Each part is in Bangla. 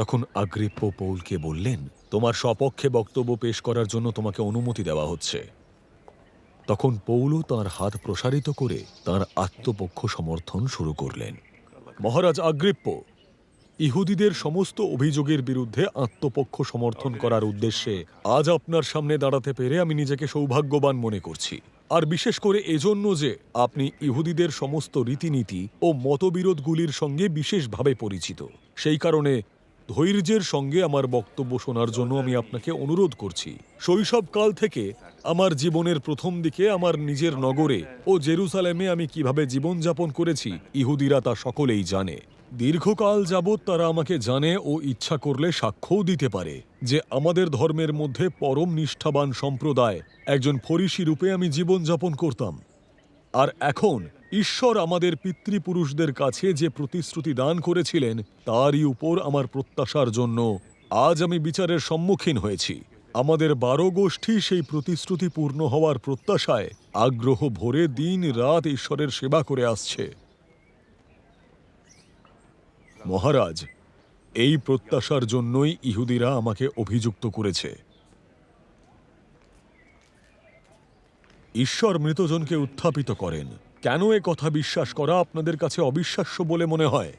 তখন আগ্রিপ্প পৌলকে বললেন, তোমার সপক্ষে বক্তব্য পেশ করার জন্য তোমাকে অনুমতি দেওয়া হচ্ছে। তখন পৌলও তাঁর হাত প্রসারিত করে তাঁর আত্মপক্ষ সমর্থন শুরু করলেন। মহারাজ আগ্রিপ্প, ইহুদিদের সমস্ত অভিযোগের বিরুদ্ধে আত্মপক্ষ সমর্থন করার উদ্দেশ্যে আজ আপনার সামনে দাঁড়াতে পেরে আমি নিজেকে সৌভাগ্যবান মনে করছি। আর বিশেষ করে এজন্য যে আপনি ইহুদিদের সমস্ত রীতিনীতি ও মতবিরোধগুলির সঙ্গে বিশেষভাবে পরিচিত। সেই কারণে ধৈর্যের সঙ্গে আমার বক্তব্য শোনার জন্য আমি আপনাকে অনুরোধ করছি। শৈশবকাল থেকে আমার জীবনের প্রথম দিকে আমার নিজের নগরে ও জেরুসালেমে আমি কিভাবে জীবনযাপন করেছি ইহুদিরা তা সকলেই জানে। দীর্ঘকাল যাবৎ তারা আমাকে জানে ও ইচ্ছা করলে সাক্ষ্যও দিতে পারে যে আমাদের ধর্মের মধ্যে পরম নিষ্ঠাবান সম্প্রদায় একজন ফরিসি রূপে আমি জীবনযাপন করতাম। আর এখন ঈশ্বর আমাদের পিতৃপুরুষদের কাছে যে প্রতিশ্রুতি দান করেছিলেন তারই উপর আমার প্রত্যাশার জন্য আজ আমি বিচারের সম্মুখীন হয়েছি। আমাদের 12 গোষ্ঠী সেই প্রতিশ্রুতি পূর্ণ হওয়ার প্রত্যাশায় আগ্রহ ভরে দিন রাত ঈশ্বরের সেবা করে আসছে। মহারাজ, এই প্রত্যাশার জন্যই ইহুদিরা আমাকে অভিযুক্ত করেছে। ঈশ্বর মৃতজনকে উত্থাপিত করেন। কেন এ কথা বিশ্বাস করা আপনাদের কাছে অবিশ্বাস্য বলে মনে হয়?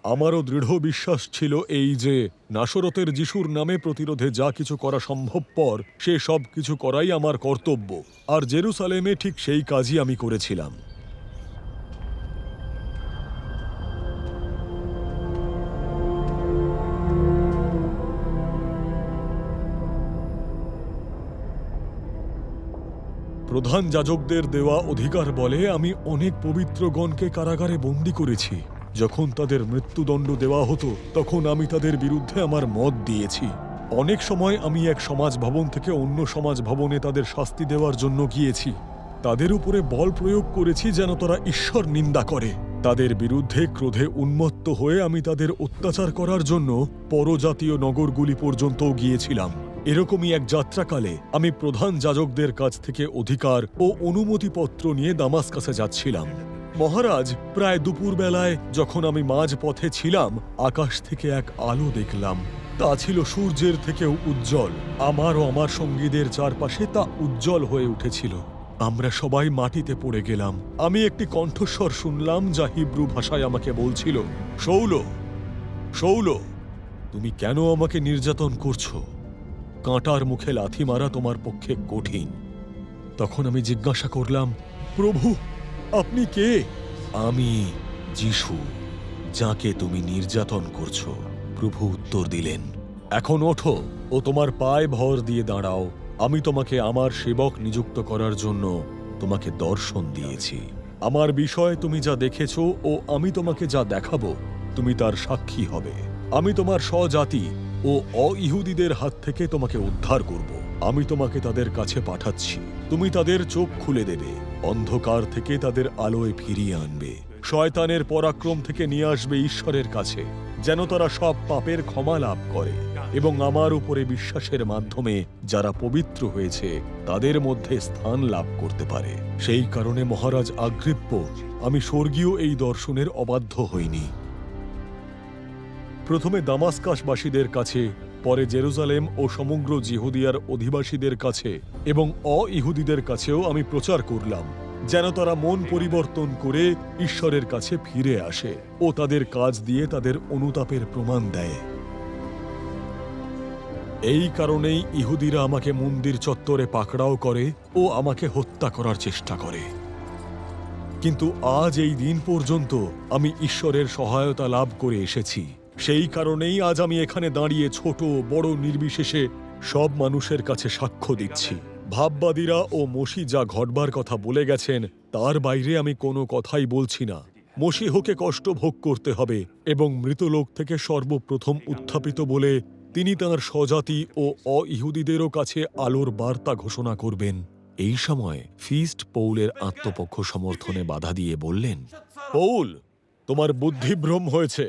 আমারও দৃঢ় বিশ্বাস ছিল এই যে নাসরতের যিশুর নামে প্রতিরোধে যা কিছু করা সম্ভবপর সে সব কিছু করাই আমার কর্তব্য। আর জেরুসালেমে ঠিক সেই কাজই আমি করেছিলাম। প্রধান যাজকদের দেওয়া অধিকার বলে আমি অনেক পবিত্রগণকে কারাগারে বন্দী করেছি। যখন তাদের মৃত্যুদণ্ড দেওয়া হতো তখন আমি তাদের বিরুদ্ধে আমার মত দিয়েছি। অনেক সময় আমি এক সমাজ ভবন থেকে অন্য সমাজ ভবনে তাদের শাস্তি দেওয়ার জন্য গিয়েছি। তাদের উপরে বল প্রয়োগ করেছি যেন তারা ঈশ্বর নিন্দা করে। তাদের বিরুদ্ধে ক্রোধে উন্মত্ত হয়ে আমি তাদের অত্যাচার করার জন্য পরজাতীয় নগরগুলি পর্যন্তও গিয়েছিলাম। এরকমই এক যাত্রাকালে আমি প্রধান যাজকদের কাছ থেকে অধিকার ও অনুমতিপত্র নিয়ে দামাস্কাসে যাচ্ছিলাম। মহারাজ, প্রায় দুপুরবেলায় যখন আমি মাঝপথে ছিলাম আকাশ থেকে এক আলো দেখলাম। তা ছিল সূর্যের থেকেও উজ্জ্বল। আমার ও আমার সঙ্গীদের চারপাশে তা উজ্জ্বল হয়ে উঠেছিল। আমরা সবাই মাটিতে পড়ে গেলাম। আমি একটি কণ্ঠস্বর শুনলাম যা হিব্রু ভাষায় আমাকে বলছিল, শৌল, শৌল, তুমি কেন আমাকে নির্যাতন করছো? কাঁটার মুখে লাথি মারা তোমার পক্ষে কঠিন। তখন আমি জিজ্ঞাসা করলাম, প্রভু, আপনি কে? আমি যিশু, যাকে তুমি নির্যাতন করছো। প্রভু উত্তর দিলেন, এখন ওঠো ও তোমার পায়ে ভর দিয়ে দাঁড়াও। আমি তোমাকে আমার সেবক নিযুক্ত করার জন্য তোমাকে দর্শন দিয়েছি। আমার বিষয়ে তুমি যা দেখেছো ও আমি তোমাকে যা দেখাবো তুমি তার সাক্ষী হবে। আমি তোমার স্বজাতি ও অইহুদিদের হাত থেকে তোমাকে উদ্ধার করব। আমি তোমাকে তাদের কাছে পাঠাচ্ছি। তুমি তাদের চোখ খুলে দেবে, অন্ধকার থেকে তাদের আলোয় ফিরিয়ে আনবে, শয়তানের পরাক্রম থেকে নিয়ে আসবে ঈশ্বরের কাছে, যেন তারা সব পাপের ক্ষমা লাভ করে এবং আমার উপরে বিশ্বাসের মাধ্যমে যারা পবিত্র হয়েছে তাদের মধ্যে স্থান লাভ করতে পারে। সেই কারণে মহারাজ আগ্রিপ্প, আমি স্বর্গীয় এই দর্শনের অবাধ্য হইনি। প্রথমে দামাস্কাসবাসীদের কাছে, পরে জেরুজালেম ও সমগ্র জিহুদিয়ার অধিবাসীদের কাছে এবং অইহুদিদের কাছেও আমি প্রচার করলাম, যেন তারা মন পরিবর্তন করে ঈশ্বরের কাছে ফিরে আসে ও তাদের কাজ দিয়ে তাদের অনুতাপের প্রমাণ দেয়। এই কারণেই ইহুদিরা আমাকে মন্দির চত্বরে পাকড়াও করে ও আমাকে হত্যা করার চেষ্টা করে। কিন্তু আজ এই দিন পর্যন্ত আমি ঈশ্বরের সহায়তা লাভ করে এসেছি। সেই কারণেই আজ আমি এখানে দাঁড়িয়ে ছোট বড় নির্বিশেষে সব মানুষের কাছে সাক্ষ্য দিচ্ছি। ভাববাদীরা ও মসি যা ঘটবার কথা বলে গেছেন তার বাইরে আমি কোনো কথাই বলছি না। মসিহকে কষ্ট ভোগ করতে হবে এবং মৃতলোক থেকে সর্বপ্রথম উত্থাপিত বলে তিনি তাঁর স্বজাতি ও অইহুদিদেরও কাছে আলোর বার্তা ঘোষণা করবেন। এই সময় ফিস্ট পৌলের আত্মপক্ষ সমর্থনে বাধা দিয়ে বললেন, পৌল, তোমার বুদ্ধিভ্রম হয়েছে।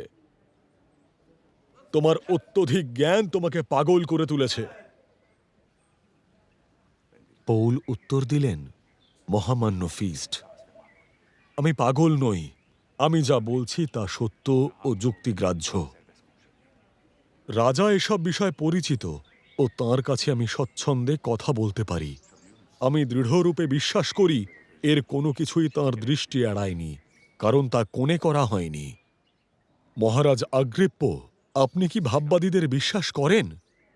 তোমার অত্যধিক জ্ঞান তোমাকে পাগল করে তুলেছে। পৌল উত্তর দিলেন, মহামান্য ফিস্ট, আমি পাগল নই। আমি যা বলছি তা সত্য ও যুক্তিগ্রাহ্য। রাজা এসব বিষয় পরিচিত ও তাঁর কাছে আমি স্বচ্ছন্দে কথা বলতে পারি। আমি দৃঢ়রূপে বিশ্বাস করি এর কোনো কিছুই তাঁর দৃষ্টি এড়ায়নি, কারণ তা কোণে করা হয়নি। মহারাজ আগ্রিপ্প, আপনি কি ভাববাদীদের বিশ্বাস করেন?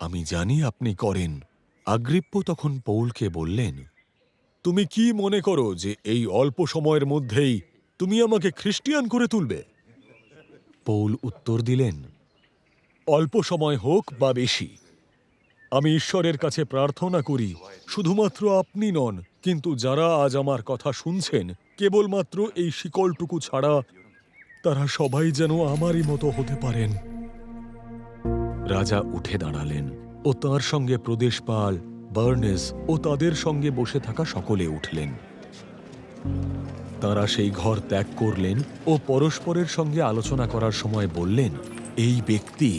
আমি জানি আপনি করেন। আগ্রিপ্প তখন পৌলকে বললেন, তুমি কি মনে করো যে এই অল্প সময়ের মধ্যেই তুমি আমাকে খ্রিস্টিয়ান করে তুলবে? পৌল উত্তর দিলেন, অল্প সময় হোক বা বেশি, আমি ঈশ্বরের কাছে প্রার্থনা করি শুধুমাত্র আপনি নন, কিন্তু যারা আজ আমার কথা শুনছেন কেবলমাত্র এই শিকলটুকু ছাড়া তারা সবাই যেন আমারই মতো হতে পারেন। রাজা উঠে দাঁড়ালেন ও তাঁর সঙ্গে প্রদেশপাল বার্নেস ও তাদের সঙ্গে বসে থাকা সকলে উঠলেন। তাঁরা সেই ঘর ত্যাগ করলেন ও পরস্পরের সঙ্গে আলোচনা করার সময় বললেন, এই ব্যক্তি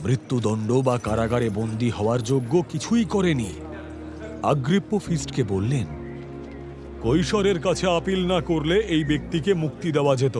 মৃত্যুদণ্ড বা কারাগারে বন্দী হওয়ার যোগ্য কিছুই করেনি। আগ্রিপ্প ফিস্টকে বললেন, কৈশরের কাছে আপিল না করলে এই ব্যক্তিকে মুক্তি দেওয়া যেত।